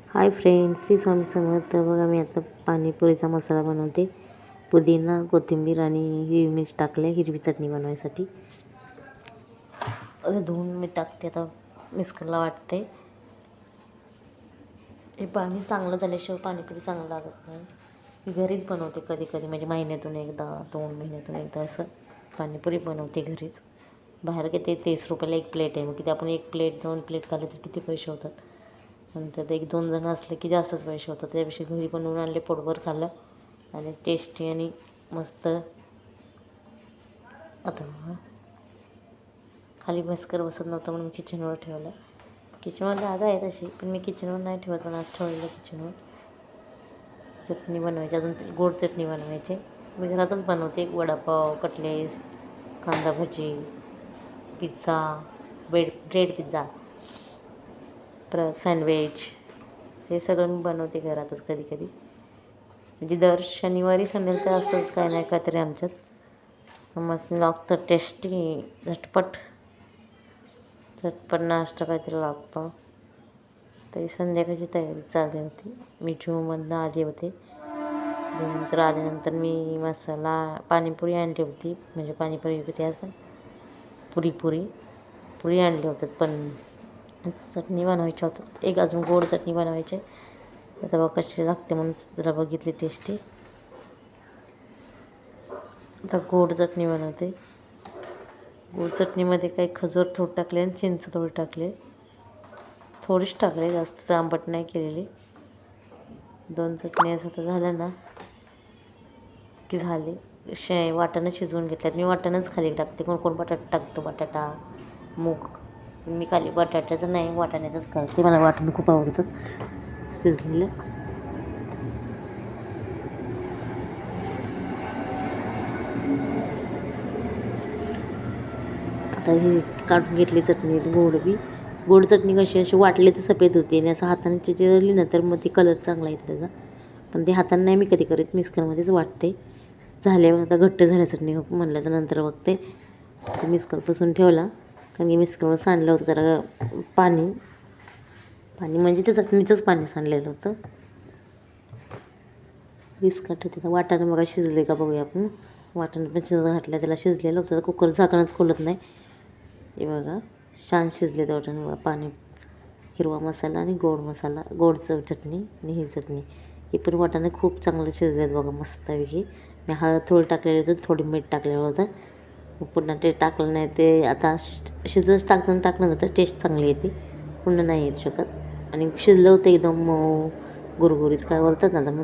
Hi friends, Shri Swami Samarth. बघा मी आता पाणीपुरीचा मसाला बनवते. पुदिना, कोथिंबीर आणि हिरवी मिरच टाकले हिरवी चटणी बनवायसाठी. आता धुवून मी टाकते. आता मिक्सरला वाटते. हे पाणी चांगलं झाल्याशिवाय पाणीपुरी चांगलं लागत नाही. मी घरीच बनवते कधी कधी, म्हणजे महिन्यातून एकदा 2 महिन्यातून एकदा असं पाणीपुरी बनवते घरीच. बाहेर किती 30 रुपयाला एक प्लेट आहे. मग किती आपण 1 प्लेट 2 प्लेट खाल्ले तर किती पैसे होतात. नंतर 1-2 जण असले की जास्तच पैसे होतात. त्यापेक्षा घरी बनवून आणले, पोटभर खाल्लं आणि टेस्टी आणि मस्त. आता खाली मस्कर बसत नव्हतं म्हणून मी किचनवर ठेवलं. किचनवर जागा आहे तशी, पण मी किचनवर नाही ठेवत. पण आज ठेवलेलं किचनवर. चटणी बनवायची, अजून गोड चटणी बनवायची. मी घरातच बनवते. वडापाव, कटलेस, कांदा भजी, पिझ्झा, ब्रेड पिझ्झा, परत सँडविच, हे सगळं मी बनवते घरातच कधी कधी. म्हणजे दर शनिवारी संडेला असतंच काय नाही काहीतरी आमच्यात. मस्त लागतं, टेस्टी, झटपट नाश्ता काहीतरी लागतो. तरी संध्याकाळची तयारी चालली होती. मी जूममधनं आले होते. नंतर आल्यानंतर मी पाणीपुरी आणली होती. म्हणजे पाणीपुरी होती आज पुरी आणली होती. पण चटणी बनवायची होती. एक अजून गोड चटणी बनवायची. आता बघ कशी लागते म्हणून जरा बघितली टेस्टी. आता गोड चटणी बनवते. गोड चटणीमध्ये काही खजूर थोडं टाकले आणि चिंच थोडी टाकले. थोडीच टाकले, जास्त आंबट नाही केलेली. 2 चटणी असं तर झालं ना की झाले. वाटाणं शिजवून घेतल्यात. मी वाटाणंच खाली टाकते. कोण बटाटा टाकतो, बटाटा, मूग. मी खाली बटाट्याचं नाही, वाटाण्याचंच करते. मला वाटाणं खूप आवडतं शिजलेलं. आता ही काढून घेतली चटणी. गोड चटणी कशी अशी वाटली तर सफेद होते आणि असं हाताने चिरली ना तर मग ती कलर चांगला येतो त्याचा. पण ते हाताने नाही मी कधी करत, मिक्सरमध्येच वाटते. झाल्यावर आता घट्ट झाल्या चटणी म्हणलं तर नंतर बघते. मिक्सर पुसून ठेवला, कारण की मिक्सरवर सांडलं होतं जरा पाणी म्हणजे ते चटणीचंच पाणी सांडलेलं होतं. विस्कट होते. तर वाटाणं बघा शिजले का बघूया आपण. वाटाणं पण शिजत घातलं, त्याला शिजलेलं होतं. कुकर झाकणच खोलत नाही. हे बघा छान शिजले ते वाटाणे. बघा पाणी, हिरवा मसाला आणि गोड चटणी आणि ही चटणी. हे पण वाटाणे खूप चांगलं शिजलेत बघा मस्तपैकी. मी हळद थोडी टाकलेली होती, थोडी मीठ टाकलेलं होतं. पुन्हा ते टाकलं नाही, ते आता शिजत टाकलं तर टेस्ट चांगली येते. पुन्हा नाही येत शकत. आणि शिजलं होतं एकदम गुरगुरीत काय बोलतात ना.